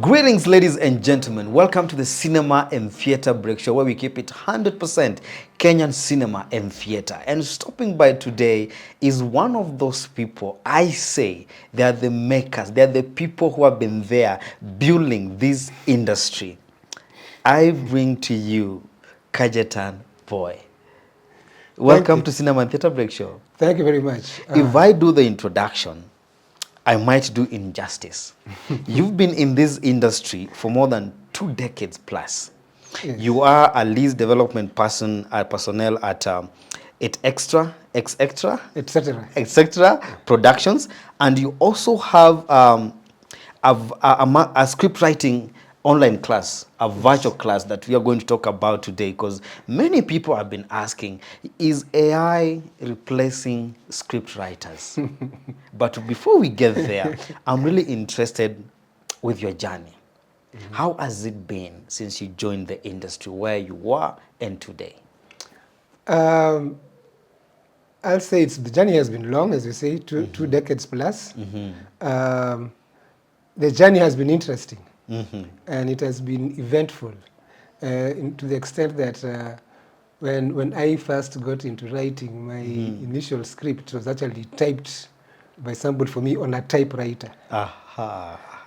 Greetings, ladies and gentlemen. Welcome to the Cinema and Theatre Break Show, where we keep it 100% Kenyan cinema and theatre. And stopping by today is one of those people. I say they are the makers. They are the people who have been there building this industry. I bring to you Cajetan boy. Welcome to Cinema and Theatre Break Show. Thank you very much. If I do the introduction, I might do injustice. You've been in this industry for more than 2 decades plus. Yes. You are a lead development personnel at Extra Productions, and you also have a script writing online class, a virtual class that we are going to talk about today, because many people have been asking, is AI replacing script writers? But before we get there, I'm really interested with your journey. How has it been since you joined the industry, where you were and today? I'll say the journey has been long, as you say, two decades plus. The journey has been interesting. And it has been eventful to the extent that when I first got into writing, my initial script was actually typed by somebody for me on a typewriter.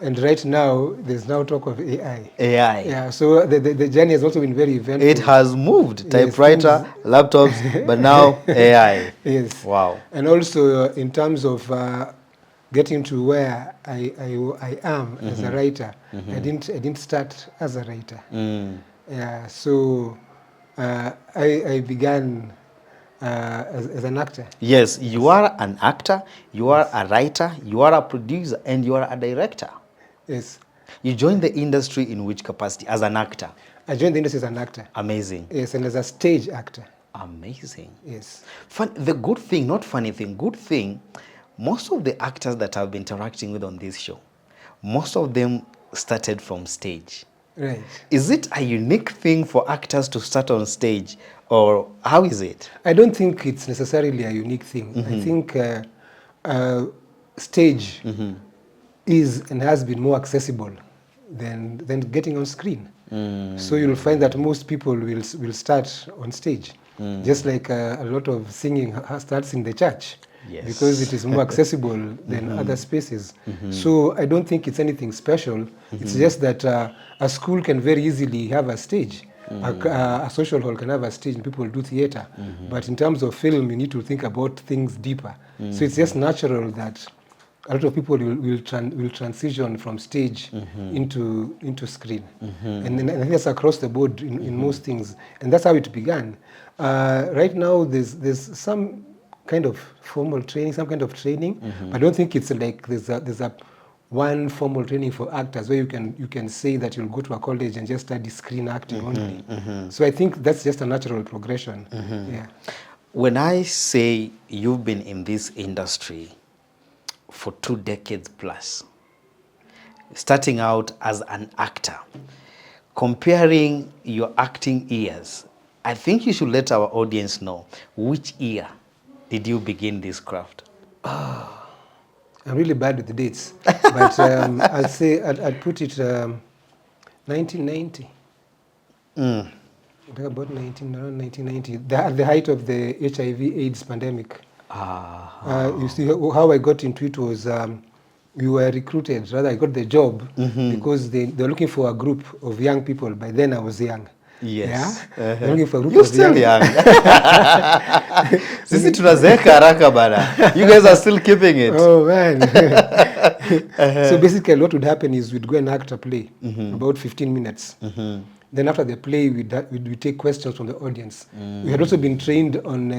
And right now, there's now talk of AI. AI. Yeah, so the journey has also been very eventful. It has moved, typewriter, laptops, but now AI. Yes. Wow. And also in terms of getting to where I am as a writer, I didn't start as a writer. Yeah, so I began as an actor. Yes, you are an actor, you are a writer, you are a producer, and you are a director. Yes. You joined the industry in which capacity? As an actor? I joined the industry as an actor. Amazing. Yes, and as a stage actor. Amazing. Yes. The good thing, not funny thing, good thing, most of the actors that I've been interacting with on this show, most of them started from stage. Right. Is it a unique thing for actors to start on stage, or how is it? I don't think it's necessarily a unique thing. I think stage is and has been more accessible than getting on screen. So you'll find that most people will start on stage, just like a lot of singing starts in the church. Yes. Because it is more accessible than other spaces. So I don't think it's anything special. It's just that a school can very easily have a stage. A social hall can have a stage and people do theater. But in terms of film, you need to think about things deeper. So it's just natural that a lot of people will transition from stage into screen. And then I think that's across the board in most things. And that's how it began. Right now, there's some kind of formal training, some kind of training. But I don't think it's like there's a one formal training for actors where you can say that you'll go to a college and just study screen acting only. So I think that's just a natural progression. Yeah. When I say you've been in this industry for 2 decades plus, starting out as an actor, comparing your acting years, I think you should let our audience know which year did you begin this craft? I'm really bad with the dates, but I'll say I'd put it 1990. About around 1990, the height of the HIV/AIDS pandemic. You see, how I got into it was we were recruited. Rather, I got the job because they were looking for a group of young people. By then, I was young. Yes. Yeah? They're looking for a group You're of still young. Sisi tunazeeka haraka bana. You guys are still keeping it. Oh man. So basically what would happen is we'd go and act a play, about 15 minutes. Then after the play, we'd take questions from the audience. We had also been trained on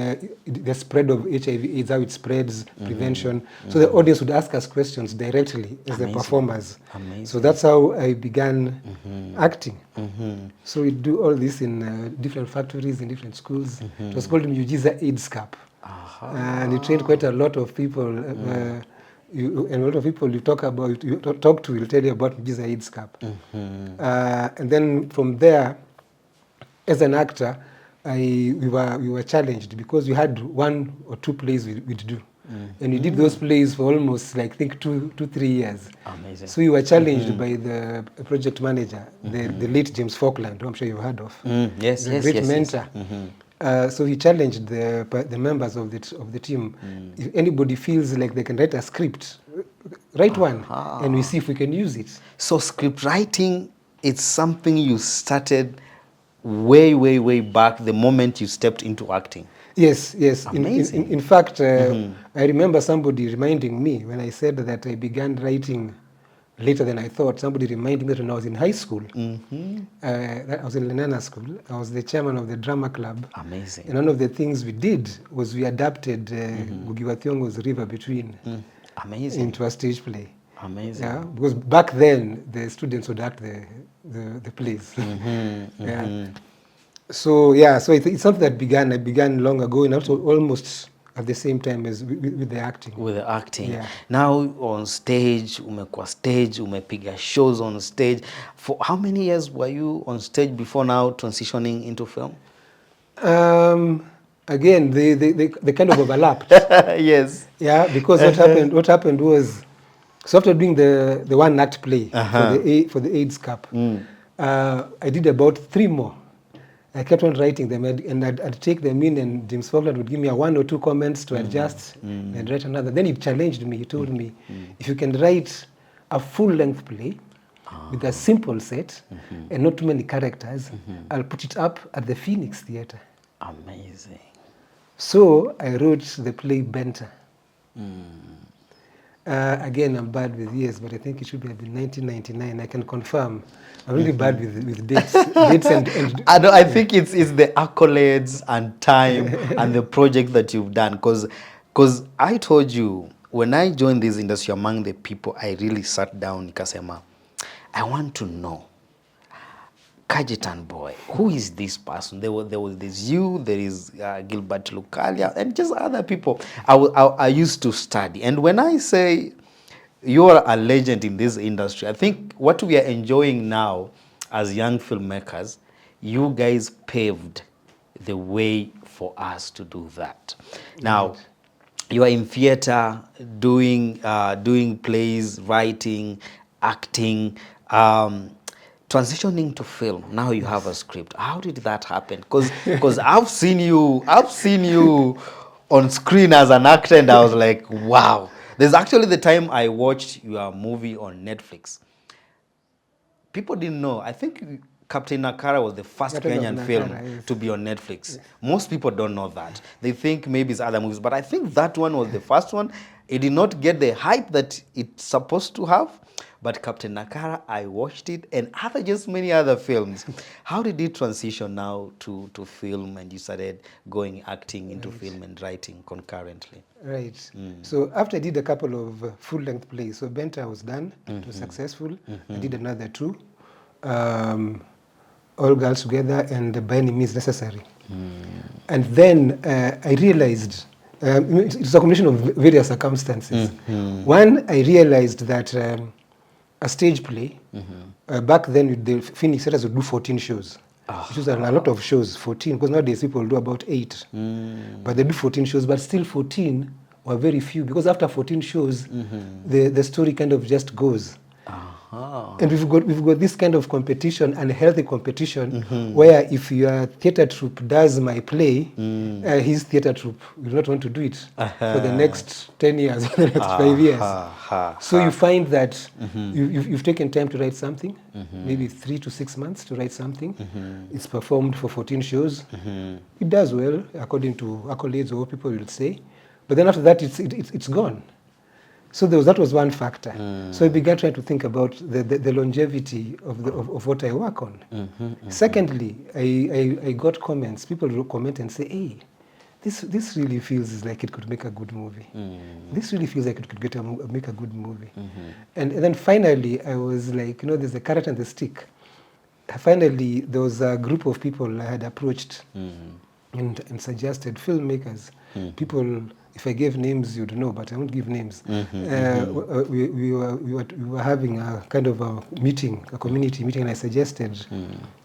the spread of HIV/AIDS, how it spreads, prevention. So the audience would ask us questions directly as the performers. Amazing. So that's how I began acting. So we do all this in different factories, in different schools. It was called Miujiza AIDS Cup. And it trained quite a lot of people. And a lot of people you talk to will tell you about Miujiza AIDS Cup. And then from there, as an actor, we were challenged because we had 1 or 2 plays we'd do. and we did those plays for almost, like, I think 3 years. Amazing. So we were challenged by the project manager, the late James Falkland, who I'm sure you've heard of. Yes, He's a yes, great yes, mentor. So he challenged the members of the team. If anybody feels like they can write a script, write one, and we see if we can use it. So script writing, it's something you started way, way, way back the moment you stepped into acting. Yes, yes. Amazing. In fact, I remember somebody reminding me when I said that I began writing later than I thought. Somebody reminded me that when I was in high school, I was in Lenana School, I was the chairman of the drama club. Amazing. And one of the things we did was we adapted Ngugi wa Thiong'o's River Between into a stage play. Amazing. Yeah, because back then the students would act the plays. Yeah. So yeah, so it's something that I began long ago, and also almost at the same time as with the acting. With the acting. Yeah. Now on stage, umekuwa stage, umepiga shows on stage. For how many years were you on stage before now transitioning into film? Again, they kind of overlapped. Yes. Yeah, because what happened was, so after doing the one act play for the AIDS Cup, I did about 3 more. I kept on writing them, and I'd take them in, and James Falkland would give me 1 or 2 comments to adjust, and write another. Then he challenged me. He told me, if you can write a full-length play with a simple set and not too many characters, I'll put it up at the Phoenix Theatre. Amazing. So I wrote the play Benter. Again, I'm bad with years, but I think it should have been 1999. I can confirm. I'm really bad with dates. I think it's the accolades and time and the project that you've done. Because I told you, when I joined this industry, among the people, I really sat down, nikasema, I want to know, Cajetan boy, who is this person? There was this you, there is Gilbert Lucalia, and just other people I used to study. And when I say you're a legend in this industry, I think what we are enjoying now as young filmmakers, you guys paved the way for us to do that. Now, you are in theater, doing plays, writing, acting, transitioning to film. Now you have a script. How did that happen? Because I've seen you on screen as an actor, and I was like, wow. There's actually the time I watched your movie on Netflix. People didn't know. I think Captain Nakara was the first Kenyan film to be on Netflix. Most people don't know that. They think maybe it's other movies, but I think that one was the first one. It did not get the hype that it's supposed to have. But Captain Nakara, I watched it, and just many other films. How did it transition now to film, and you started going acting into film and writing concurrently? Right. So after I did a couple of full-length plays, so Benter was done, it was successful. I did another 2, All Girls Together and By Any Means Necessary. And then I realized, it's a combination of various circumstances. One, I realized that a stage play, back then with the Phoenix Theatres would do 14 shows. Which was a lot of shows, 14, because nowadays people do about 8. But they do 14 shows, but still 14 were very few, because after 14 shows, the story kind of just goes. And we've got this kind of competition, unhealthy competition, where if your theatre troupe does my play, his theatre troupe will not want to do it for the next 10 years, or the next 5 years. So you find that you've taken time to write something, maybe 3 to 6 months to write something. It's performed for 14 shows. It does well, according to accolades or what people will say. But then after that, it's gone. So that was one factor. So I began trying to think about the longevity of what I work on. Secondly, I got comments. People will comment and say, hey, this really feels like it could make a good movie. This really feels like it could make a good movie. And then finally, I was like, there's the carrot and the stick. Finally, there was a group of people I had approached and suggested, filmmakers, people. If I gave names, you'd know, but I won't give names. We were having a kind of a meeting, a community meeting, and I suggested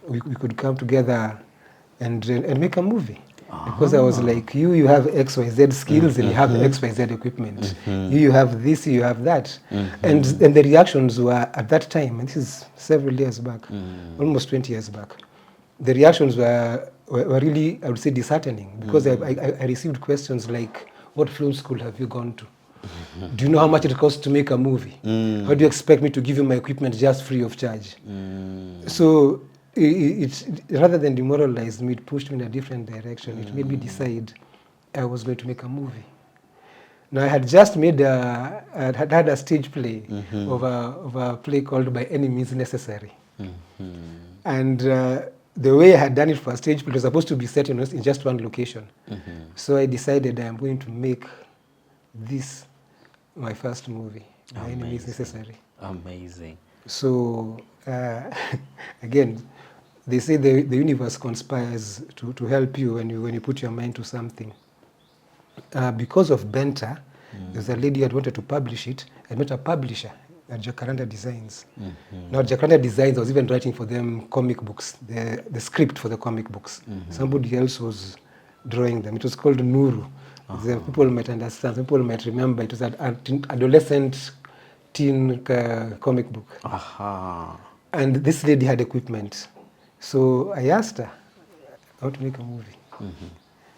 we could come together and make a movie. Because I was like, you have XYZ skills and you have XYZ equipment. You have this, you have that. And the reactions were at that time, and this is several years back, almost 20 years back, the reactions were really, I would say, disheartening, because I received questions like, what film school have you gone to? Do you know how much it costs to make a movie? How do you expect me to give you my equipment just free of charge? So it rather than demoralize me, it pushed me in a different direction. It made me decide I was going to make a movie. Now, I had just made had a stage play of a play called By Any Means Necessary. And the way I had done it for a stage play, it was supposed to be set in just one location. So I decided I'm going to make this my first movie, By Any Means Necessary. Amazing. So, again, they say the universe conspires to help you when you put your mind to something. Because of Benta, there's a lady who wanted to publish it. I met a publisher at Jacaranda Designs. Now, Jacaranda Designs, I was even writing for them comic books, the script for the comic books. Somebody else was drawing them. It was called Nuru. The people might understand, people might remember. It was an adolescent teen comic book. And this lady had equipment. So I asked her how to make a movie.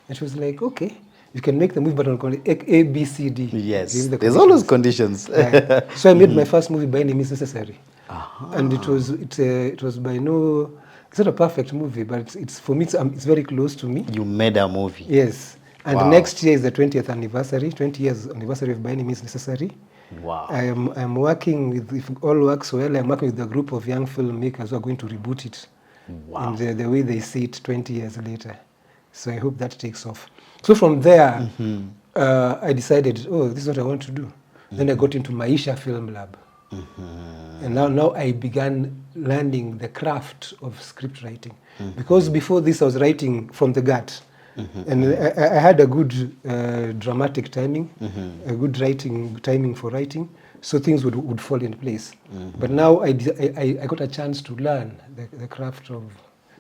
And she was like, okay, you can make the movie, but I'll call it A, B, C, D. Yes, there's always conditions. Right. So I made my first movie, By Any Means Necessary. And it was by no, it's not a perfect movie, but it's for me, it's very close to me. You made a movie. Yes. And next year is the 20th anniversary, 20 years anniversary of By Any Means Necessary. Wow. I'm working with, if all works well, I'm working with a group of young filmmakers who are going to reboot it. Wow. And the way they see it 20 years later. So I hope that takes off. So from there, I decided, oh, this is what I want to do. Then I got into Maisha Film Lab. And now I began learning the craft of script writing. Because before this, I was writing from the gut. And I had a good dramatic timing, a good writing timing for writing, so things would fall in place. But now I got a chance to learn the craft of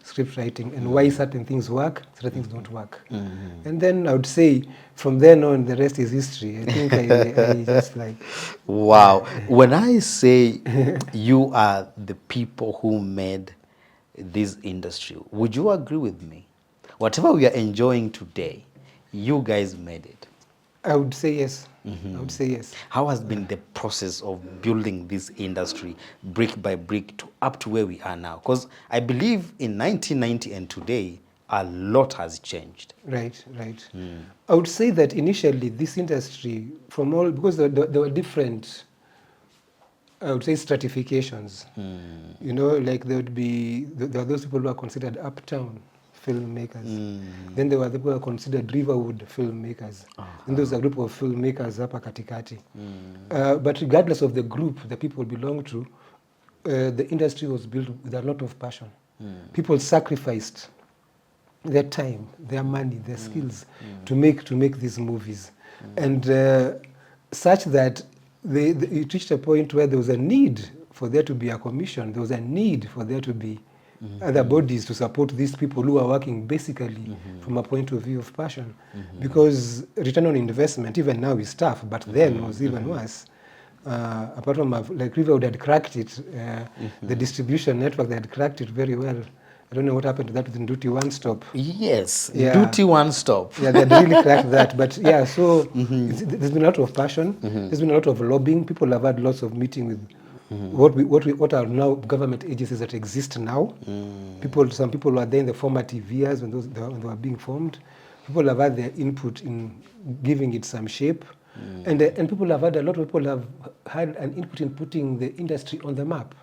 script writing and why certain things work, certain things don't work. And then I would say from then on, the rest is history. I think I just like... Wow. When I say you are the people who made this industry, would you agree with me? Whatever we are enjoying today, you guys made it. I would say yes. I would say yes. How has been the process of building this industry brick by brick up to where we are now? Because I believe in 1990 and today, a lot has changed. Right. I would say that initially this industry, because there were different, I would say, stratifications. You know, like there are those people who are considered uptown filmmakers. Then there were the people who are considered Riverwood filmmakers. And there's a group of filmmakers hapa katikati. But regardless of the group the people belong to, the industry was built with a lot of passion. People sacrificed their time, their money, their skills to make these movies. And such that it reached a point where there was a need for there to be a commission, there was a need for there to be other bodies to support these people who are working basically from a point of view of passion. Because return on investment, even now, is tough, but then was even worse. Apart from, like Riverwood had cracked it, the distribution network, they had cracked it very well. I don't know what happened to that within Duty One Stop. Yes, Duty One Stop. Yeah, they really cracked that. But yeah, so there's been a lot of passion. There's been a lot of lobbying. People have had lots of meetings with what are now government agencies that exist now. Some people were there in the formative years when they were being formed. People have had their input in giving it some shape. And people have had, a lot of people have had an input in putting the industry on the map.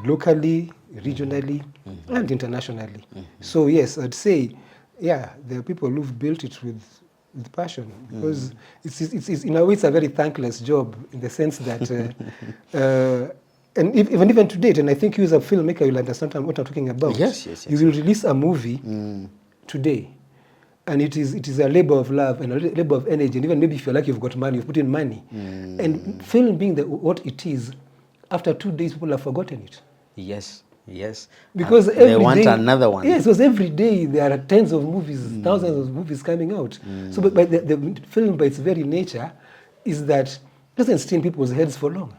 Locally, regionally, and internationally. So yes, I'd say, yeah, there are people who've built it with passion, because it's in a way it's a very thankless job, in the sense that and even today, and I think you as a filmmaker will understand what I'm talking about. Yes. You will release a movie today, and it is a labor of love and a labor of energy, and even maybe if you're lucky, you've got money, you've put in money. And film being what it is, after 2 days people have forgotten it. Yes. Yes. Because And they every want day, another one. yes, because every day there are tens of movies, thousands of movies coming out. So, but the film by its very nature is that it doesn't stay in people's heads for long.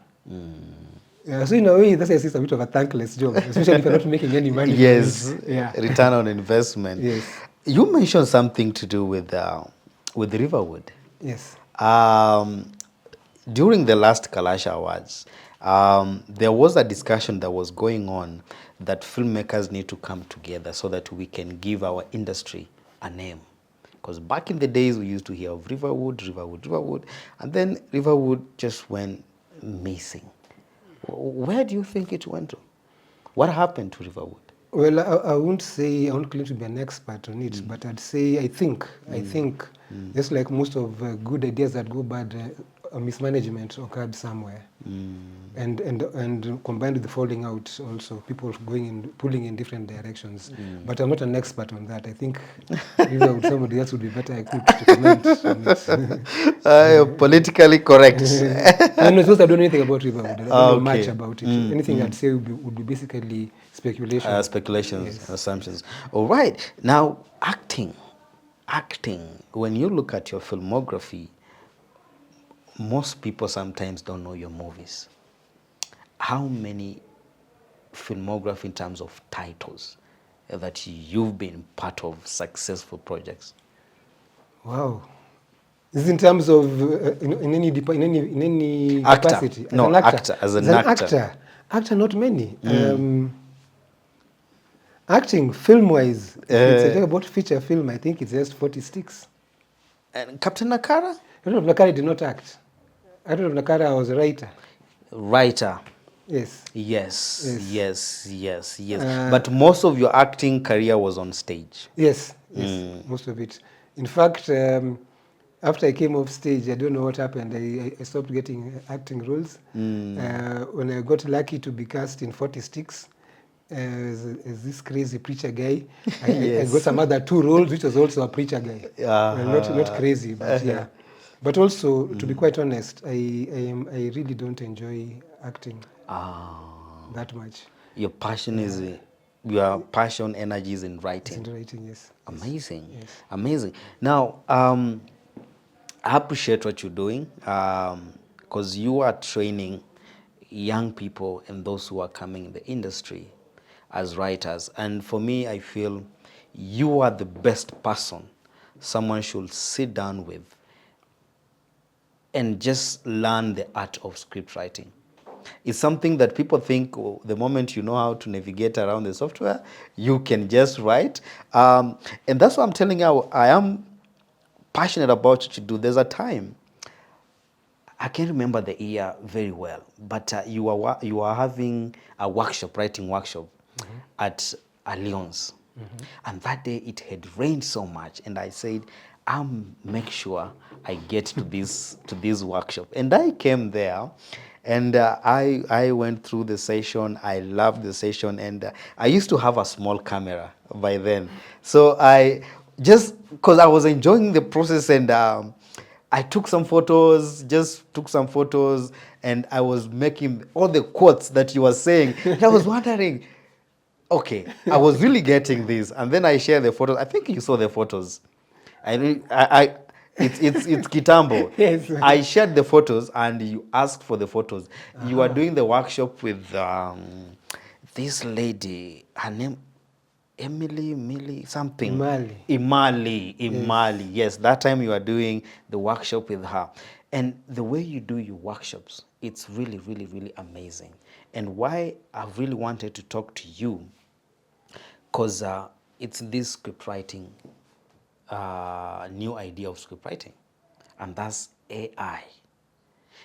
Yeah, so in a way, that's a bit of a thankless job, especially if you're not making any money from Yes, it. Yeah. return on investment. Yes. You mentioned something to do with Riverwood. Yes. Um, during the last Kalash Awards, there was a discussion that was going on that filmmakers need to come together so that we can give our industry a name. Because back in the days, we used to hear of Riverwood, and then Riverwood just went missing. Where do you think it went to? What happened to Riverwood? Well, I won't say, I won't claim to be an expert on it, but I'd say I think, just like most of good ideas that go bad, a mismanagement occurred somewhere. And combined with the falling out also, people pulling in different directions. But I'm not an expert on that. I think somebody else would be better equipped to comment on it. You're politically correct. I'm not supposed to know anything about Riverwood. I don't know much Okay. about it. Anything I'd say would be basically speculation. Speculations, Yes. assumptions. All right. Now, acting. When you look at your filmography, most people sometimes don't know your movies. How many filmography in terms of titles that you've been part of successful projects? Wow. This is in terms of in any Actor. capacity. As No, an actor. actor, as an actor. Actor, not many. Acting, film-wise, if it's a about feature film, I think it's just 46. And Captain Nakara? Adolf Nakara did not act. Adolf Nakara was a writer. Writer. Yes. Yes. But most of your acting career was on stage. Yes, most of it. In fact, after I came off stage, I don't know what happened. I stopped getting acting roles. When I got lucky to be cast in 46, as this crazy preacher guy, I got some other 2 roles, which was also a preacher guy. Well, not crazy, but yeah. But also, to be quite honest, I really don't enjoy acting that much. Your passion is your passion, energy is in writing. It's in writing, yes. Amazing. Yes. Amazing. Now, I appreciate what you're doing because you are training young people and those who are coming in the industry as writers. And for me, I feel you are the best person someone should sit down with and just learn the art of script writing. It's something that people think the moment you know how to navigate around the software, you can just write. And that's what I'm telling you, I am passionate about what you do. There's a time, I can't remember the year very well, but you are having a workshop, writing workshop at Alliance. And that day it had rained so much, and I said, I'll make sure I get to this workshop. And I came there, and I went through the session. I loved the session, and I used to have a small camera by then. So I just, because I was enjoying the process, and I took some photos, and I was making all the quotes that you were saying. And I was wondering, okay, I was really getting this. And then I shared the photos. I think you saw the photos. It's Kitambo. Yes. I shared the photos, and you asked for the photos. You were doing the workshop with this lady, her name, Emily, something. Imali. Yes, that time you are doing the workshop with her. And the way you do your workshops, it's really, really, really amazing. And why I really wanted to talk to you, because it's this script writing, new idea of script writing, and that's AI.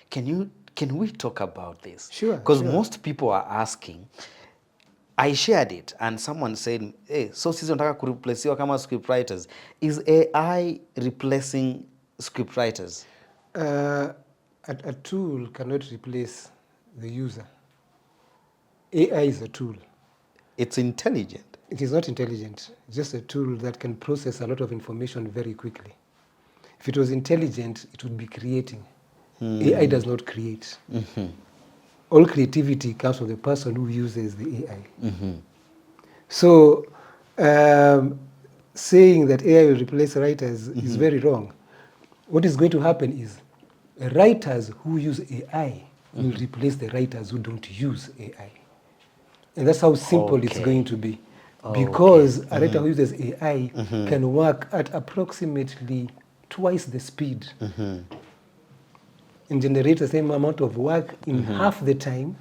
Can we talk about this? Sure. Because most people are asking. I shared it, and someone said, hey, so sisi nataka kureplacewa kama script writers. Is AI replacing script writers? A tool cannot replace the user. AI is a tool. It's intelligent. It is not intelligent. It's just a tool that can process a lot of information very quickly. If it was intelligent, it would be creating. AI does not create. all creativity comes from the person who uses the AI. So saying that AI will replace writers is very wrong. What is going to happen is writers who use AI will replace the writers who don't use AI. And that's how simple it's going to be. Because a writer who uses AI can work at approximately twice the speed and generate the same amount of work in half the time.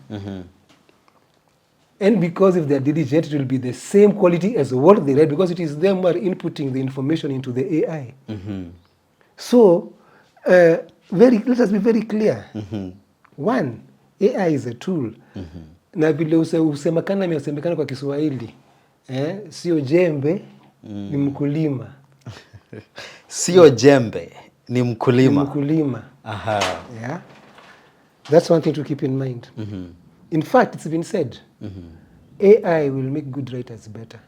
And because if they're diligent, it will be the same quality as what they read, because it is them who are inputting the information into the AI. So, let us be very clear. One, AI is a tool. Na vile usemekana imesemekana kwa Kiswahili, sio jembe, ni mkulima. Sio jembe, ni mkulima. Ni mkulima. Aha. Yeah? That's one thing to keep in mind. In fact, it's been said, AI will make good writers better.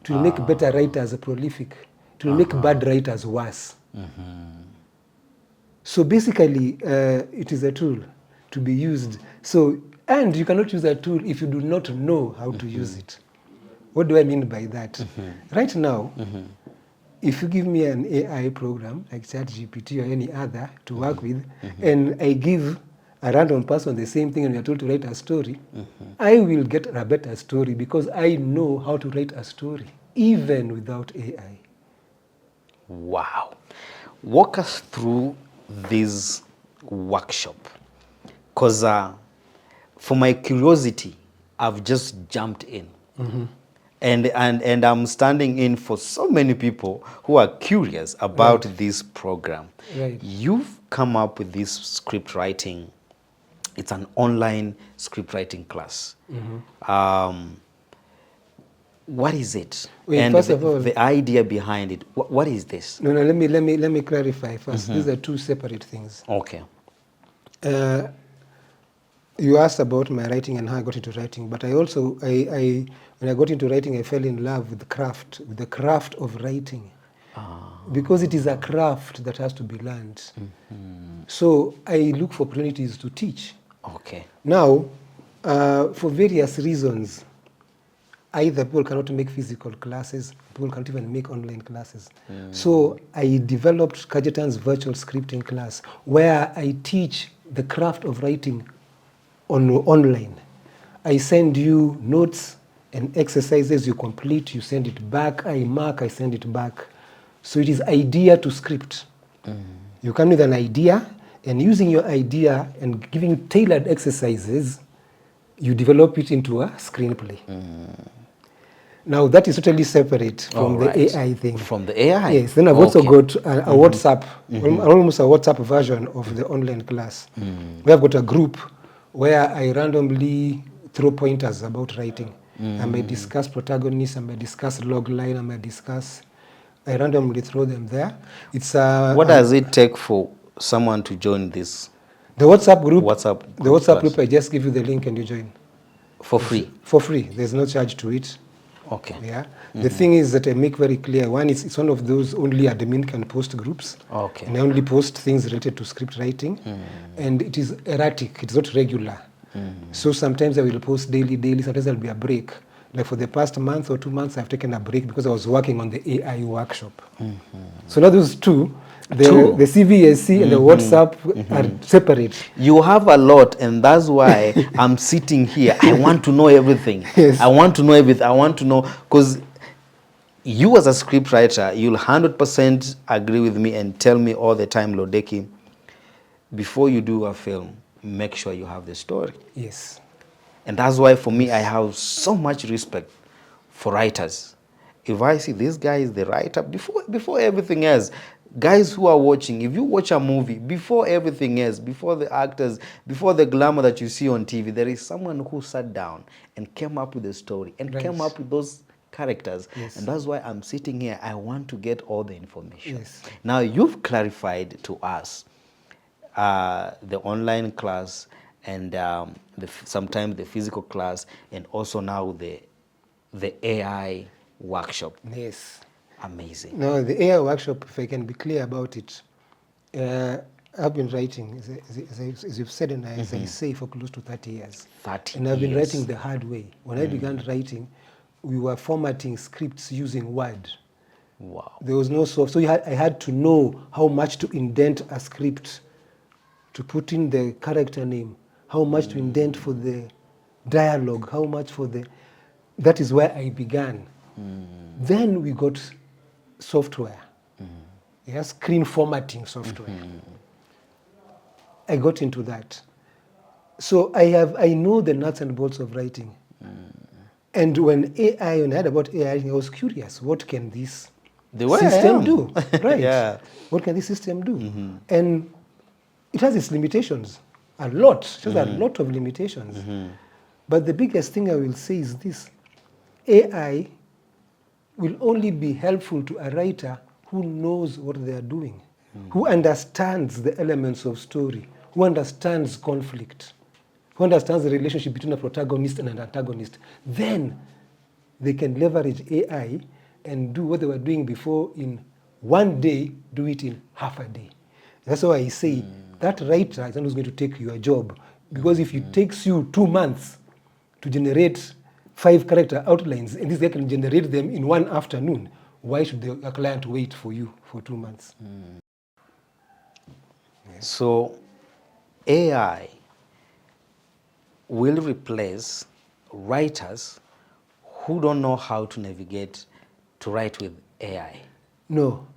It will make better writers prolific. It will make bad writers worse. So basically, it is a tool to be used. So, and you cannot use a tool if you do not know how to use it. What do I mean by that? Right now, if you give me an AI program like ChatGPT or any other to work with, and I give a random person the same thing and we are told to write a story, I will get a better story because I know how to write a story, even without AI. Wow. Walk us through this workshop. Because for my curiosity, I've just jumped in. And I'm standing in for so many people who are curious about this program. Right. You've come up with this script writing. It's an online script writing class. What is it? Wait, and first of all, the idea behind it. What is this? No, let me clarify first. These are two separate things. Okay. You asked about my writing and how I got into writing, but I also, when I got into writing, I fell in love with the craft of writing. Because it is a craft that has to be learned. So I look for opportunities to teach. Okay. Now, for various reasons, either people cannot make physical classes, people can't even make online classes. So I developed Cajetan's virtual scripting class, where I teach the craft of writing online. I send you notes and exercises, you complete, you send it back, I mark, I send it back. So it is idea to script. You come with an idea, and using your idea and giving tailored exercises, you develop it into a screenplay. Now that is totally separate from the AI thing. From the AI? Yes, then I've also got a WhatsApp, almost a WhatsApp version of the online class. We have got a group where I randomly throw pointers about writing. I may discuss protagonists, I may discuss logline, I randomly throw them there. It's what does it take for someone to join this? The WhatsApp group. The WhatsApp group, I just give you the link and you join. For free? For free. There's no charge to it. Okay. Yeah. The thing is that I make very clear. One, it's one of those only admin can post groups. Okay. And I only post things related to script writing. And it is erratic. It's not regular. So sometimes I will post daily. Sometimes there'll be a break. Like for the past month or 2 months, I've taken a break because I was working on the AI workshop. So now those two, the CVSC and the WhatsApp are separate. You have a lot, and that's why I'm sitting here. I want to know everything. Yes. I want to know everything. I want to know, because you as a scriptwriter, you'll 100% agree with me and tell me all the time, Lodeki, before you do a film, make sure you have the story. Yes. And that's why for me, I have so much respect for writers. If I see this guy is the writer, before everything else, guys who are watching, if you watch a movie, before everything else, before the actors, before the glamour that you see on TV, there is someone who sat down and came up with a story and came up with those characters. Yes. And that's why I'm sitting here. I want to get all the information. Yes. Now, you've clarified to us the online class and sometimes the physical class, and also now the AI workshop. Yes. Amazing. Now, the AI workshop, if I can be clear about it, I've been writing, as you've said, and as I say, for close to 30 years. 30 And I've been years. writing the hard way. When I began writing, we were formatting scripts using Word. Wow. There was no soft, so I had to know how much to indent a script, to put in the character name, how much to indent for the dialogue, how much for the... That is where I began. Then we got software. Yes, screen formatting software. I got into that. So I know the nuts and bolts of writing. And when I heard about AI, I was curious, what can this The way I system am. do? Right. Yeah. What can this system do? And it has its limitations, a lot. It has a lot of limitations. But the biggest thing I will say is this: AI will only be helpful to a writer who knows what they are doing, who understands the elements of story, who understands conflict, who understands the relationship between a protagonist and an antagonist. Then they can leverage AI and do what they were doing before in one day, do it in half a day. That's why I say that writer is not who's going to take your job. Because if it takes you 2 months to generate 5 character outlines, and this guy can generate them in one afternoon, why should a client wait for you for 2 months? So AI will replace writers who don't know how to navigate to write with AI. No.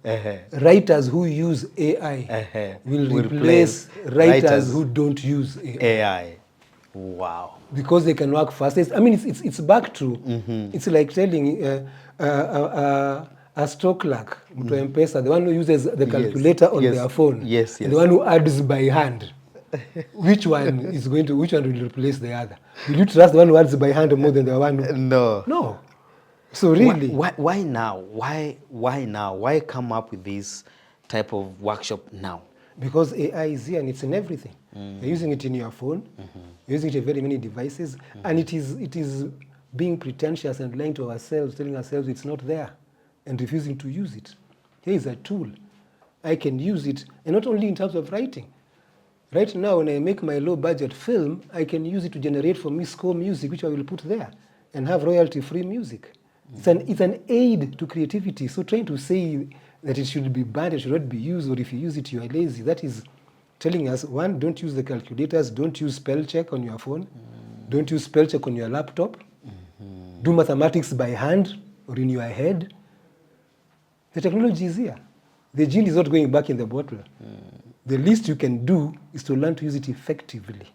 Writers who use AI will replace writers who don't use AI. AI. Wow. Because they can work fast. I mean, it's back to, it's like telling a store clerk, mtu wa M-Pesa, the one who uses the calculator on their phone, Yes. and the one who adds by hand. Which one will replace the other? Will you trust the one who adds by hand more than the one who... No. No. So really... Why now? Why now? Why come up with this type of workshop now? Because AI is here and it's in everything. You're using it in your phone, you're using it in very many devices, and it is being pretentious and lying to ourselves, telling ourselves it's not there, and refusing to use it. Here is a tool. I can use it, and not only in terms of writing. Right now, when I make my low-budget film, I can use it to generate for me score music, which I will put there, and have royalty-free music. It's an aid to creativity. So trying to say that it should be banned, it should not be used, or if you use it, you are lazy, that is telling us, one, don't use the calculators, don't use spell check on your phone, don't use spell check on your laptop, do mathematics by hand or in your head. The technology is here. The genie is not going back in the bottle. The least you can do is to learn to use it effectively.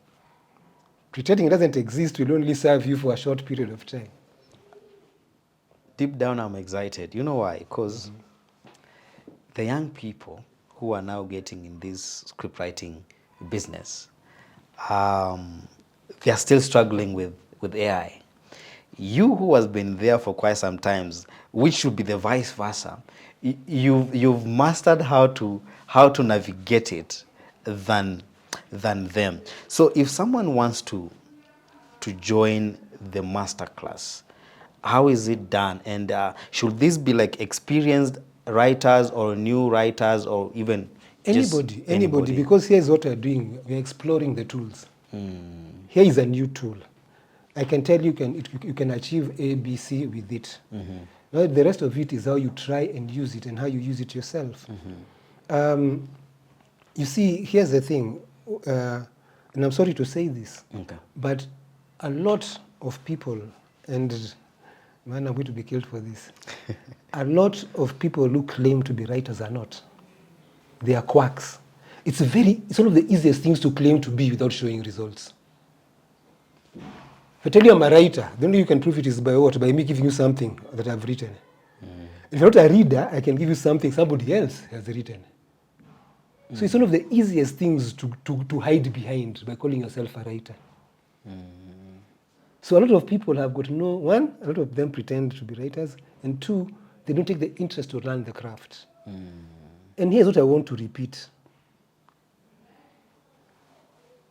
Pretending it doesn't exist will only serve you for a short period of time. Deep down, I'm excited. You know why? Because the young people who are now getting in this script writing business, they are still struggling with AI. You who has been there for quite some times, which should be the vice versa, you've mastered how to navigate it than them. So if someone wants to join the masterclass, how is it done? And should this be like experienced writers or new writers or even anybody? Because here's what we're doing. We're exploring the tools. Here is a new tool. I can tell you you can achieve A, B, C with it. Now, the rest of it is how you try and use it and how you use it yourself. You see, here's the thing, and I'm sorry to say this, but a lot of people, and man, I'm going to be killed for this. A lot of people who claim to be writers are not. They are quacks. It's one of the easiest things to claim to be without showing results. If I tell you I'm a writer, the only way you can prove it is by what? By me giving you something that I've written. If you're not a reader, I can give you something somebody else has written. So it's one of the easiest things to hide behind by calling yourself a writer. So a lot of people have got one, a lot of them pretend to be writers, and two, they don't take the interest to learn the craft. And here's what I want to repeat.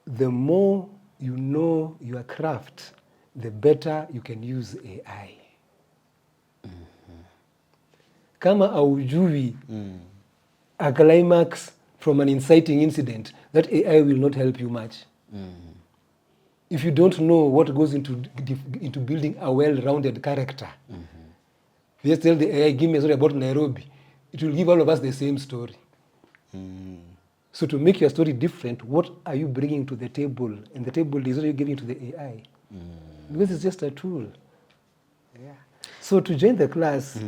The more you know your craft, the better you can use AI. Kama aujui a climax from an inciting incident, that AI will not help you much. If you don't know what goes into building a well-rounded character, if you just tell the AI, give me a story about Nairobi, it will give all of us the same story. So to make your story different, what are you bringing to the table? And the table is what you're giving to the AI. Because it's just a tool. Yeah. So to join the class,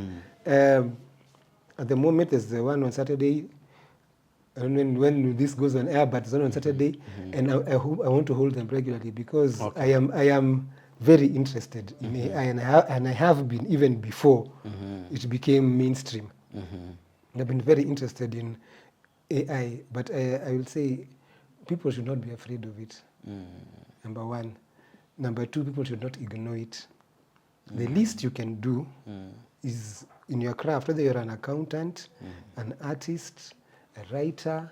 at the moment there's the one on Saturday, and when this goes on air, but it's on Saturday, and I want to hold them regularly because I am very interested in AI, and I have been even before it became mainstream. I've been very interested in AI, but I will say people should not be afraid of it. Number one. Number two, people should not ignore it. The least you can do is in your craft, whether you're an accountant, an artist, a writer,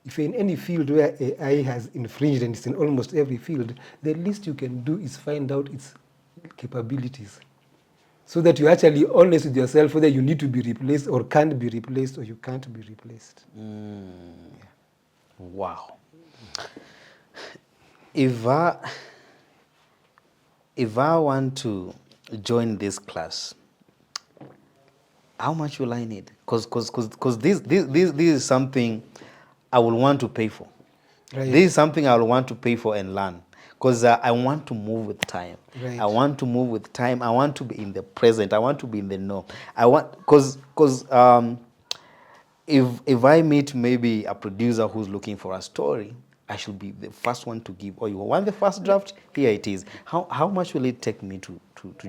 if you're in any field where AI has infringed, and it's in almost every field, the least you can do is find out its capabilities, so that you're actually honest with yourself whether you need to be replaced or can't be replaced or you can't be replaced. Wow. If I want to join this class, how much will I need? Because this is something I will want to pay for. Right. This is something I will want to pay for and learn. Because I want to move with time. Right. I want to move with time. I want to be in the present. I want to be in the know. I want, because if I meet maybe a producer who's looking for a story, I should be the first one to give. Oh, you want the first draft? Here it is. How much will it take me to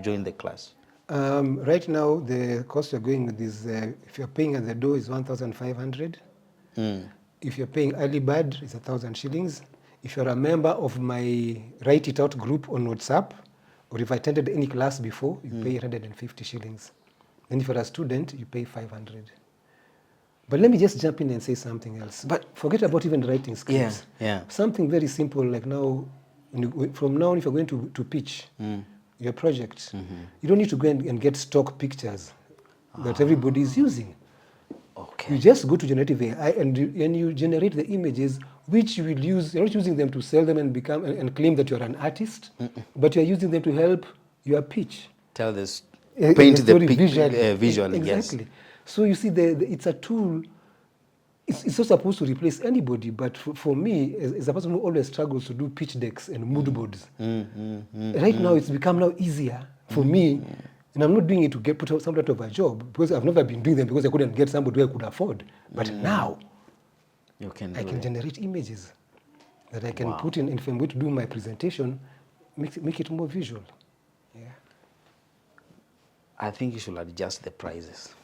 join the class? Right now, the cost you're going with is, if you're paying at the door, is 1,500. If you're paying early bird, it's 1,000 shillings. If you're a member of my Write It Out group on WhatsApp, or if I attended any class before, you pay 150 shillings. And if you're a student, you pay 500. But let me just jump in and say something else. But forget about even writing scripts. Yeah. Something very simple, like now, from now on, if you're going to pitch your project, you don't need to go and get stock pictures that everybody is using. Okay. You just go to generative AI and you generate the images which you will use. You're not using them to sell them and claim that you're an artist, but you're using them to help your pitch. Tell this, paint the story visually. Exactly. Yes. So you see, it's a tool. It's not supposed to replace anybody, but for me, as a person who always struggles to do pitch decks and mood boards, right now it's become now easier for me, and I'm not doing it to put somebody out of a job, because I've never been doing them because I couldn't get somebody who I could afford. But now, I can generate images that I can put in, if I'm going to do my presentation, make it more visual. Yeah. I think you should adjust the prices.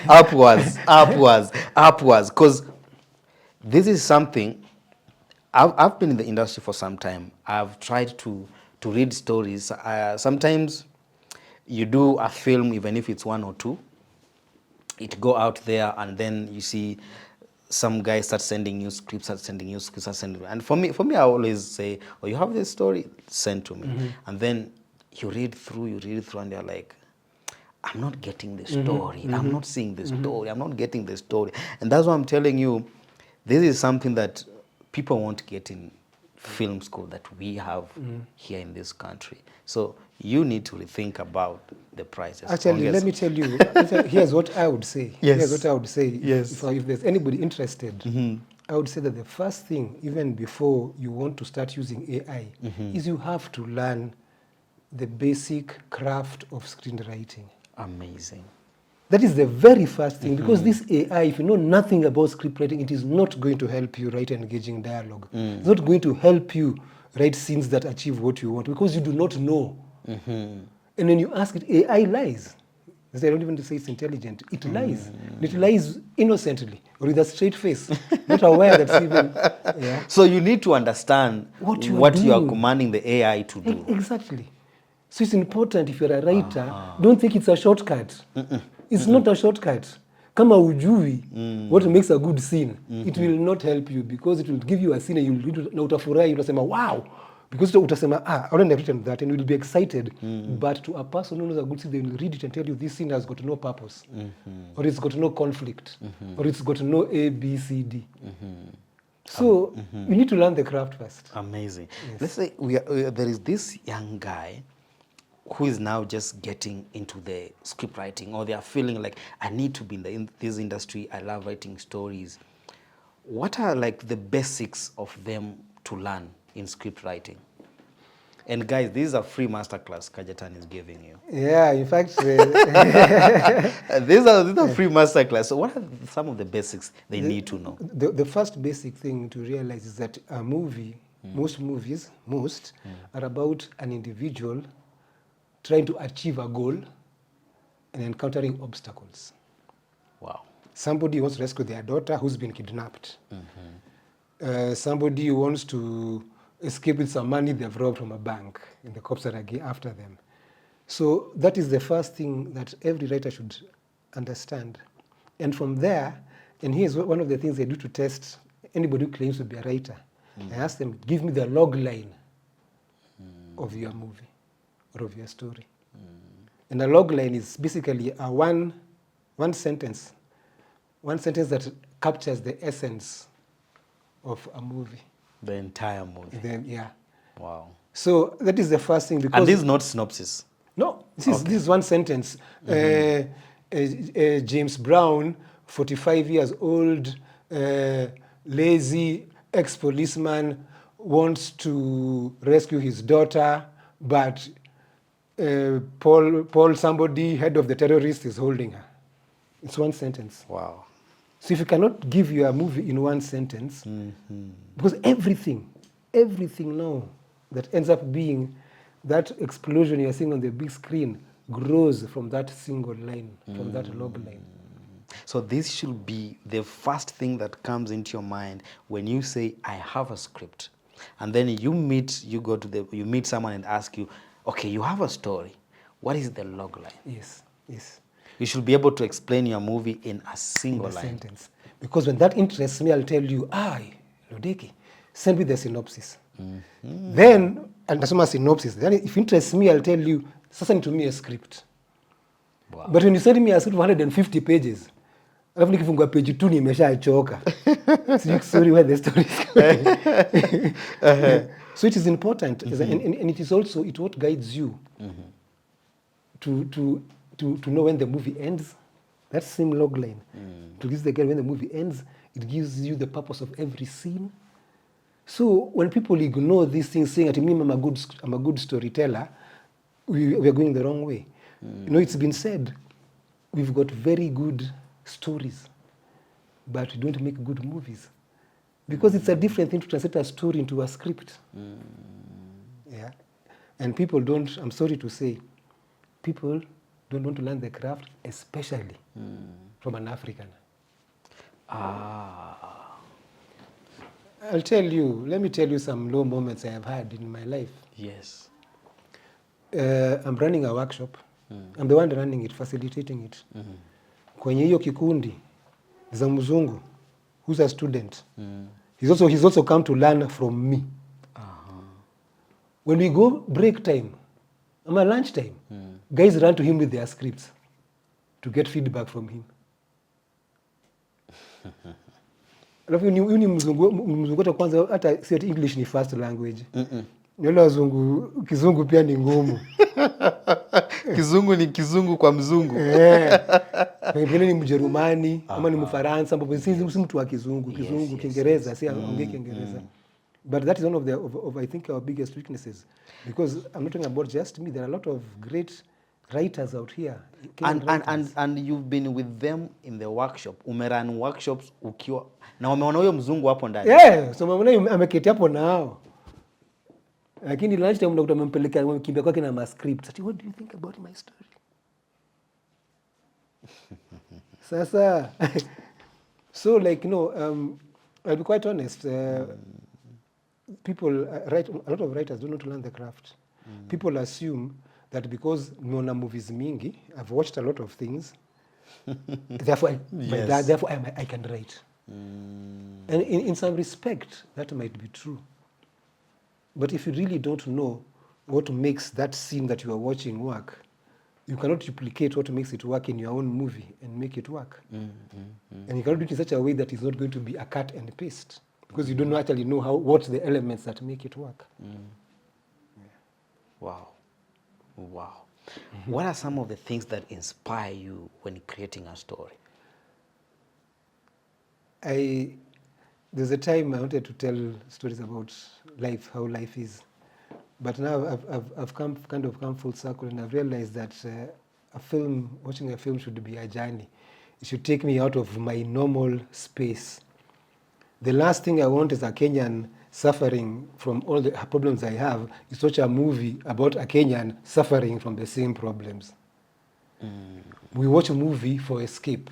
Upwards. Upwards. Because this is something, I've been in the industry for some time. I've tried to read stories. Sometimes you do a film, even if it's one or two, it go out there, and then you see some guy start sending you scripts, and for me, I always say, oh, you have this story, send to me. And then you read through, and you're like, I'm not getting the story. I'm not seeing the story. I'm not getting the story. And that's why I'm telling you, this is something that people won't get in film school that we have here in this country. So you need to rethink about the prices. Actually, let me tell you, here's what I would say. Yes. Here's what I would say. Yes. If there's anybody interested, I would say that the first thing, even before you want to start using AI, is you have to learn the basic craft of screenwriting. Amazing. That is the very first thing, because this AI, if you know nothing about scriptwriting, it is not going to help you write engaging dialogue. It's not going to help you write scenes that achieve what you want, because you do not know. And when you ask it, AI lies. I don't even say it's intelligent. It lies. And it lies innocently, or with a straight face, not aware that it's even... Yeah. So you need to understand what you are doing. commanding the AI to do. Exactly. So it's important, if you're a writer, don't think it's a shortcut. It's not a shortcut. Kama ujui what makes a good scene, it will not help you, because it will give you a scene and you'll utafurahi, you'll say, wow, Because utasema, I already have written that, and you'll be excited. But to a person who knows a good scene, they will read it and tell you this scene has got no purpose, or it's got no conflict, or it's got no A, B, C, D. So you need to learn the craft first. Amazing. Yes. Let's say there is this young guy who is now just getting into the script writing, or they are feeling like, I need to be in this industry. I love writing stories. What are like the basics of them to learn in script writing? And guys, this is a free masterclass Cajetan is giving you. Yeah, in fact, These are free masterclass. So what are some of the basics they need to know? The first basic thing to realize is that a movie, most movies, are about an individual trying to achieve a goal and encountering obstacles. Wow. Somebody wants to rescue their daughter who's been kidnapped. Somebody wants to escape with some money they've robbed from a bank, and the cops are after them. So that is the first thing that every writer should understand. And from there, and here's one of the things I do to test anybody who claims to be a writer. I ask them, give me the log line of your movie or of your story. And a log line is basically a one sentence that captures the essence of a movie. The entire movie. Then, yeah. Wow. So that is the first thing. Because And this is not synopsis. No, this is one sentence. James Brown, 45 years old, lazy ex-policeman, wants to rescue his daughter, but Paul somebody, head of the terrorists, is holding her. It's one sentence. Wow. So if you cannot give your movie in one sentence, because everything now that ends up being that explosion you're seeing on the big screen grows from that single line, from that log line. So this should be the first thing that comes into your mind when you say, I have a script. And then you meet someone and ask you, okay, you have a story. What is the log line? Yes. You should be able to explain your movie in a single line. Sentence. Because when that interests me, I'll tell you, Lodeki, send me the synopsis. Then, and that's my synopsis. Then if it interests me, I'll tell you, send to me a script. Wow. But when you send me a script of 150 pages, alafu nikifungua page 2 nimeshachoka. Sorry where the story is going. So it is important, and it is also what guides you to know when the movie ends. That same log line. To give the guy when the movie ends, it gives you the purpose of every scene. So when people ignore these things, saying that I'm a good storyteller, we are going the wrong way. It's been said, we've got very good stories, but we don't make good movies. Because it's a different thing to translate a story into a script. Yeah. And people don't, I'm sorry to say, people don't want to learn the craft, especially from an African. Let me tell you some low moments I have had in my life. Yes. I'm running a workshop. I'm the one running it, facilitating it. Kwenye hiyo kikundi, za mzungu, who's a student. He's also come to learn from me. When we go break time, lunch time, guys run to him with their scripts to get feedback from him. Alafu ni mzungu hata kwanza hata si English ni first language. Wale wazungu kizungu pia ni ngumu. Kizungu ni kizungu kwa mzungu. Pengine ni Mjerumani ama ni Mfaransa, ambapo si mtu wa kizungu, Kiingereza, si ongea Kiingereza. But that is one of I think our biggest weaknesses, because I'm not talking about just me. There are a lot of great writers out here. And you've been with them in the workshop. Umeran workshops ukiwa na wameona huyo mzungu hapo ndani. Yeah, so mama ameketi hapo nao. Lakini lunch time unakuta amempeleka kimbia kwake na ma script. What do you think about my story? Sasa so like I'll be quite honest. People a lot of writers don't know to learn the craft. People assume that because nimeona movies mingi, I've watched a lot of things, therefore I can write. And in some respect, that might be true. But if you really don't know what makes that scene that you are watching work, you cannot duplicate what makes it work in your own movie and make it work. And you cannot do it in such a way that it's not going to be a cut and paste, because you don't actually know what the elements that make it work. Wow. Wow. What are some of the things that inspire you when creating a story? There's a time I wanted to tell stories about life, how life is. But now I've come full circle, and I've realized that watching a film should be a journey. It should take me out of my normal space. The last thing I want as a Kenyan suffering from all the problems I have is watch a movie about a Kenyan suffering from the same problems. We watch a movie for escape.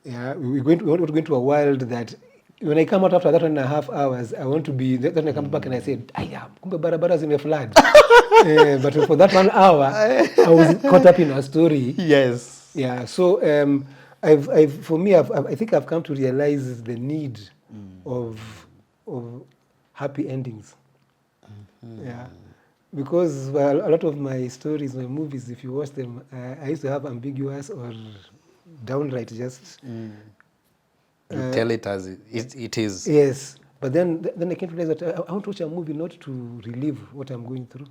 Yeah, we want to go into a world that when I come out after that 1.5 hours, I want to be, then I come back and I say, kumbe barabara zimeflood. But for that 1 hour, I was caught up in a story. Yes. Yeah, so I think I've come to realize the need of happy endings. Yeah, because a lot of my stories, my movies, if you watch them, I used to have ambiguous or downright just. You tell it as it is. Yes, but then I came to realize that I want to watch a movie not to relive what I'm going through.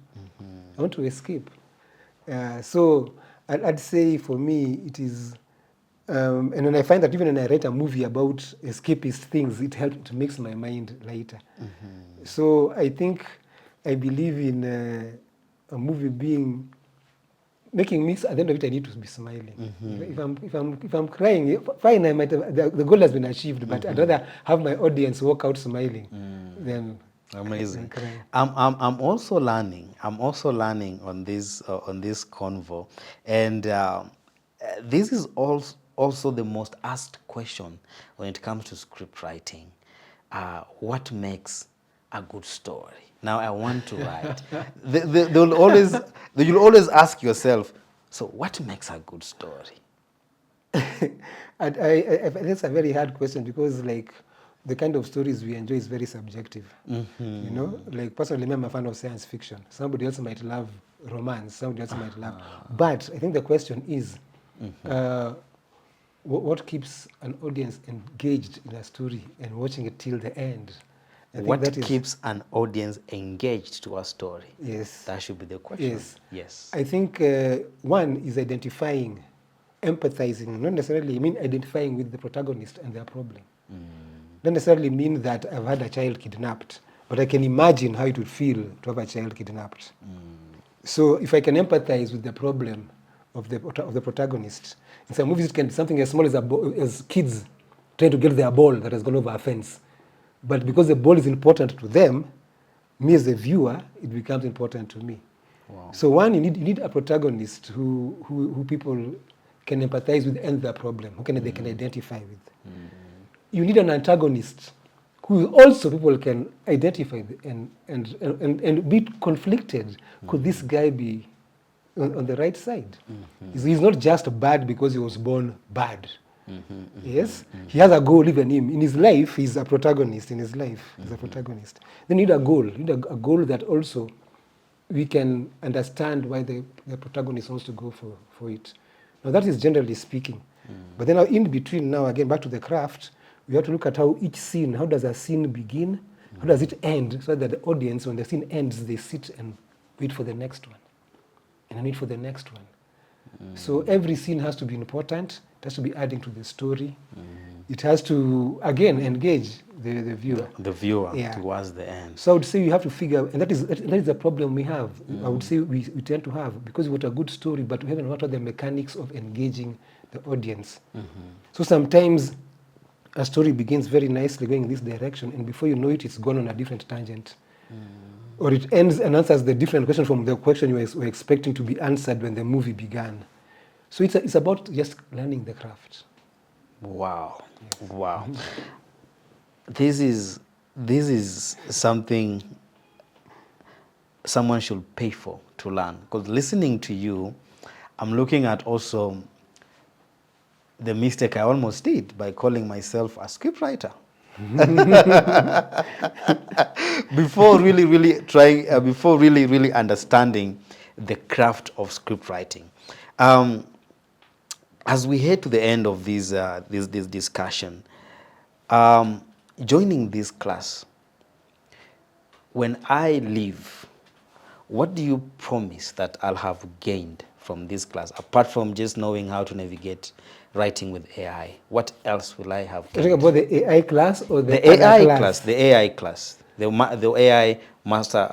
I want to escape. So I'd say for me it is, and when I find that even when I write a movie about escapist things, it makes my mind lighter. So I believe in a movie making me, at the end of it, I need to be smiling. If I'm crying, fine, the goal has been achieved, but I'd rather have my audience walk out smiling than amazing. crying. I'm also learning. I'm also learning on this convo, and this is also the most asked question when it comes to script writing. What makes a good story? Now I want to write. You'll always ask yourself, so what makes a good story? That's a very hard question, because like the kind of stories we enjoy is very subjective. You know, like personally, I'm a fan of science fiction. Somebody else might love romance. Somebody else might love. But I think the question is, what keeps an audience engaged in a story and watching it till the end? What keeps an audience engaged to a story? Yes. That should be the question. Yes. I think one is identifying, empathizing, not necessarily mean identifying with the protagonist and their problem. Not necessarily mean that I've had a child kidnapped, but I can imagine how it would feel to have a child kidnapped. So if I can empathize with the problem of the protagonist, in some movies it can be something as small as kids trying to get their ball that has gone over a fence. But because the ball is important to them, me as a viewer, it becomes important to me. Wow. So one, you need a protagonist who people can empathize with and their problem, they can identify with. You need an antagonist who also people can identify with and be conflicted. Could this guy be on the right side? He's not just bad because he was born bad. Yes, he has a goal. Even him in his life, he's a protagonist. In his life, he's a protagonist. Then you need a goal. You need a goal that also we can understand why the protagonist wants to go for it. Now that is generally speaking. But then in between, now again back to the craft, we have to look at how each scene. How does a scene begin? How does it end? So that the audience, when the scene ends, they sit and wait for the next one, and wait for the next one. So every scene has to be important. It has to be adding to the story. It has to, again, engage the viewer. The viewer towards the end. So I would say you have to figure, and that is the problem we have. I would say we tend to have, because we want a good story, but we haven't what are the mechanics of engaging the audience. So sometimes a story begins very nicely going in this direction, and before you know it, it's gone on a different tangent. Or it ends and answers the different question from the question you were expecting to be answered when the movie began. So it's about just learning the craft. Wow. Yes. Wow. This is something someone should pay for to learn. Because listening to you, I'm looking at also the mistake I almost did by calling myself a scriptwriter. before really trying, before really understanding the craft of script writing. As we head to the end of this discussion, joining this class, when I leave, what do you promise that I'll have gained from this class, apart from just knowing how to navigate writing with AI? What else will I have You're gained? talking about the AI class or the The AI other class, the AI class, the AI master,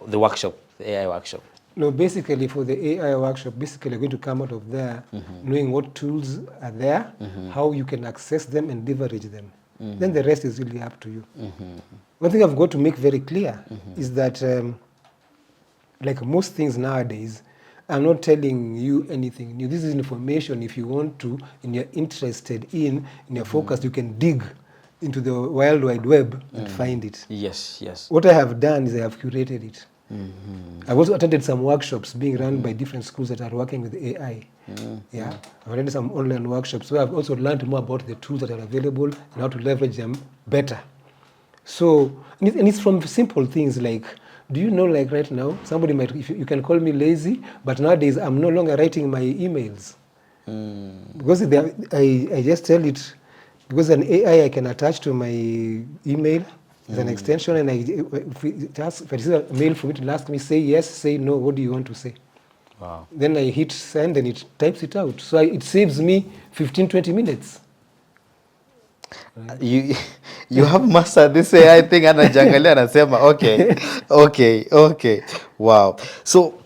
the workshop, the AI workshop. No, basically for the AI workshop, basically you're going to come out of there knowing what tools are there, how you can access them and leverage them. Then the rest is really up to you. One thing I've got to make very clear is that like most things nowadays, I'm not telling you anything new. This is information if you want to, and you're interested in your focus, you can dig into the World Wide Web and find it. Yes, yes. What I have done is I have curated it. I've also attended some workshops being run by different schools that are working with AI. Yeah, I've attended some online workshops where I've also learned more about the tools that are available and how to leverage them better. So, and it's from simple things like, do you know, like right now, somebody might, if you can call me lazy, but nowadays I'm no longer writing my emails. Because I just tell it, because an AI I can attach to my email as an extension, and if I receive a mail from it, it'll ask me, say yes, say no, what do you want to say? Wow. Then I hit send and it types it out. So it saves me 15, 20 minutes. You have mastered this AI thing, anajangalia anasema okay. Wow. So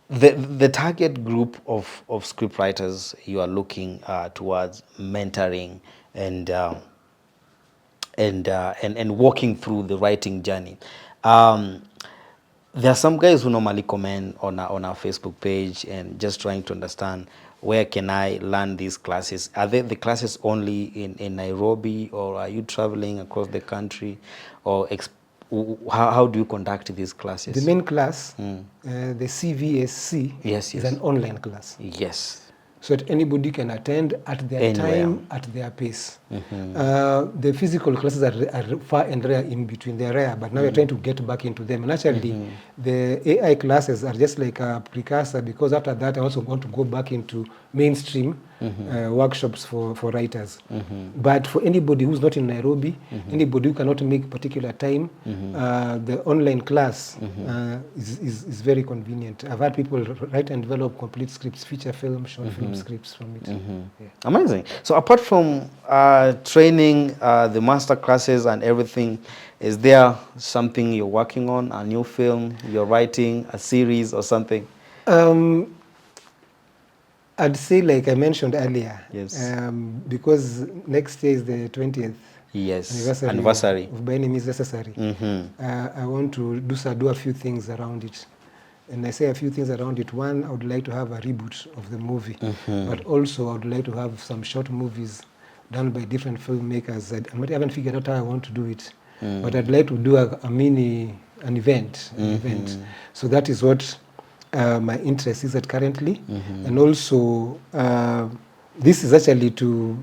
the target group of script writers you are looking towards mentoring and walking through the writing journey. There are some guys who normally comment on our Facebook page and just trying to understand, where can I learn these classes? Are they the classes only in Nairobi, or are you traveling across the country, or how do you conduct these classes? The main class, the CVSC, Yes. is an online class. Yes. So that anybody can attend at their Anywhere. time, at their pace. The physical classes are far and rare in between. They're rare, but now we're trying to get back into them. And actually, the AI classes are just like a precursor, because after that, I also want to go back into mainstream workshops for writers. But for anybody who's not in Nairobi, anybody who cannot make particular time, the online class is very convenient. I've had people write and develop complete scripts, feature film, short film scripts from it. Yeah. Amazing. So apart from training, the master classes and everything, is there something you're working on, a new film you're writing, a series or something? I'd say, like I mentioned earlier, Yes. because next year is the 20th Yes, anniversary. of By Any Means Necessary. I want to do a few things around it. And I say a few things around it. One, I would like to have a reboot of the movie, but also I would like to have some short movies done by different filmmakers. I haven't figured out how I want to do it, but I'd like to do an event. So that is what my interest is at currently. And also, this is actually to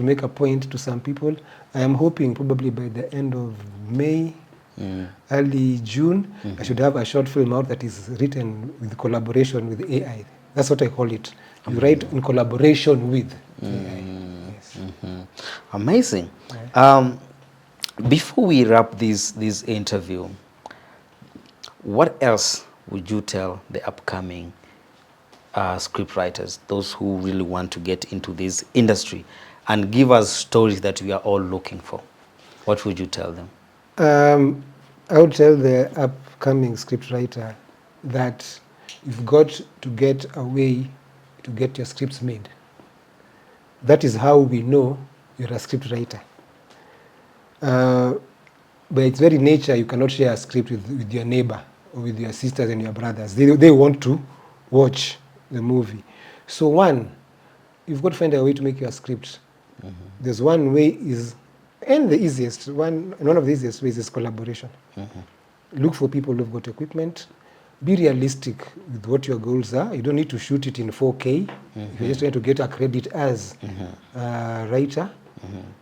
make a point to some people. I am hoping probably by the end of May, early June, I should have a short film out that is written with collaboration with AI. That's what I call it. You write in collaboration with AI. Yes. Amazing. Before we wrap this interview, what else would you tell the upcoming script writers, those who really want to get into this industry and give us stories that we are all looking for? What would you tell them? I would tell the upcoming scriptwriter that you've got to get a way to get your scripts made. That is how we know you're a scriptwriter. By its very nature, you cannot share a script with your neighbor or with your sisters and your brothers. They want to watch the movie. So one, you've got to find a way to make your script. There's one way and the easiest one, one of the easiest ways is collaboration. Look for people who've got equipment. Be realistic with what your goals are. You don't need to shoot it in 4K. If you're just trying to get a credit as a writer,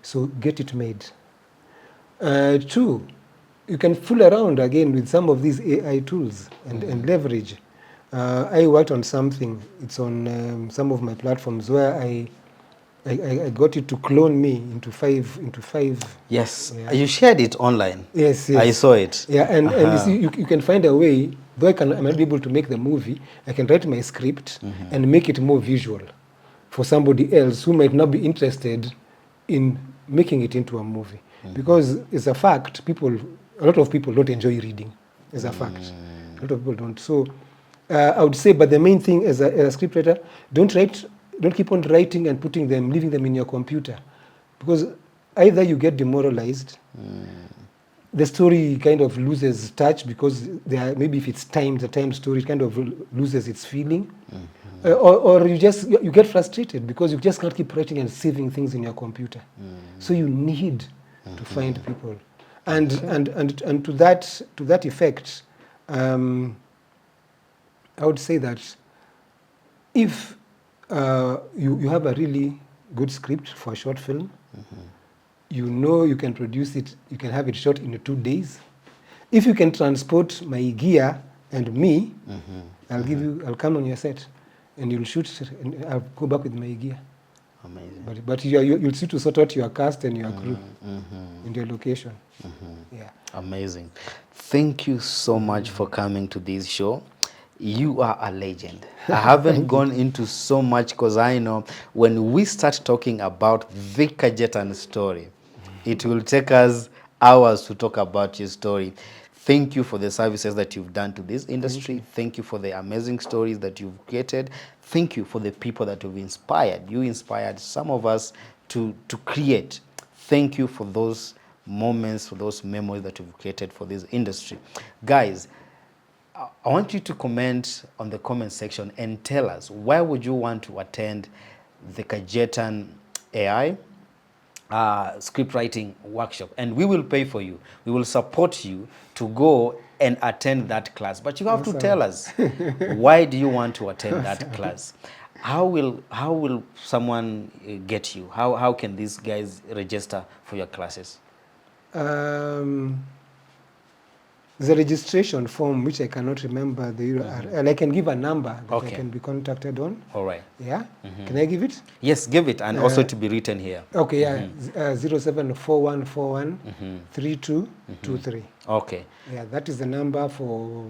So get it made. Two, you can fool around again with some of these AI tools and leverage. I worked on something. It's on some of my platforms where I got it to clone me into five. Yes, Yeah. you shared it online. Yes. I saw it. Yeah, and you see, you can find a way. Though I might be able to make the movie, I can write my script and make it more visual for somebody else who might not be interested in making it into a movie. Because it's a fact, a lot of people don't enjoy reading. It's a fact. A lot of people don't. So I would say, but the main thing as a scriptwriter, don't keep on writing and leaving them in your computer. Because either you get demoralized, the story kind of loses touch because maybe if it's timed, the time story kind of loses its feeling. Or you get frustrated because you just can't keep writing and saving things in your computer. So you need to find people. And to that effect, I would say that if you have a really good script for a short film, you know you can produce it, you can have it shot in 2 days. If you can transport my gear and me, I'll come on your set and you'll shoot and I'll go back with my gear. Amazing. But you'll see to sort out your cast and your crew in your location. Yeah. Amazing. Thank you so much for coming to this show. You are a legend. I haven't gone into so much because I know when we start talking about the Cajetan story, it will take us hours to talk about your story. Thank you for the services that you've done to this industry. Thank you for the amazing stories that you've created. Thank you for the people that you've inspired. You inspired some of us to create. Thank you for those moments, for those memories that you've created for this industry. Guys, I want you to comment on the comment section and tell us why would you want to attend the Cajetan AI script writing workshop, and we will pay for you. We will support you to go and attend that class. But you have to tell us why do you want to attend that class? How will someone get you? How can these guys register for your classes? There's a registration form which I cannot remember the URL, and I can give a number that I can be contacted on. All right. Yeah. Can I give it? Yes, give it, and also to be written here. Okay. Yeah. 074141 3223. Okay. Yeah, that is the number for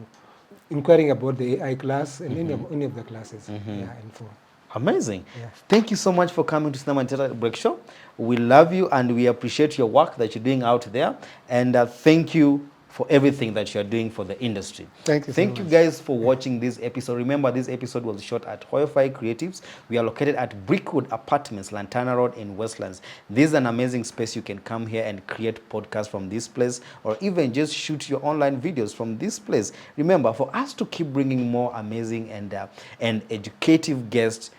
inquiring about the AI class and any of the classes. Yeah, info. Amazing. Yeah. Thank you so much for coming to Cinema and Theatre Break Show. We love you and we appreciate your work that you're doing out there. And thank you for everything that you're doing for the industry. Thank you so Thank you guys for watching this episode. Remember, this episode was shot at Hoyofy Creatives. We are located at Brickwood Apartments, Lantana Road in Westlands. This is an amazing space. You can come here and create podcasts from this place, or even just shoot your online videos from this place. Remember, for us to keep bringing more amazing and educative guests,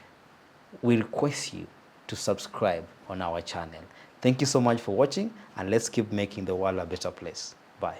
we request you to subscribe on our channel. Thank you so much for watching, and let's keep making the world a better place. Bye.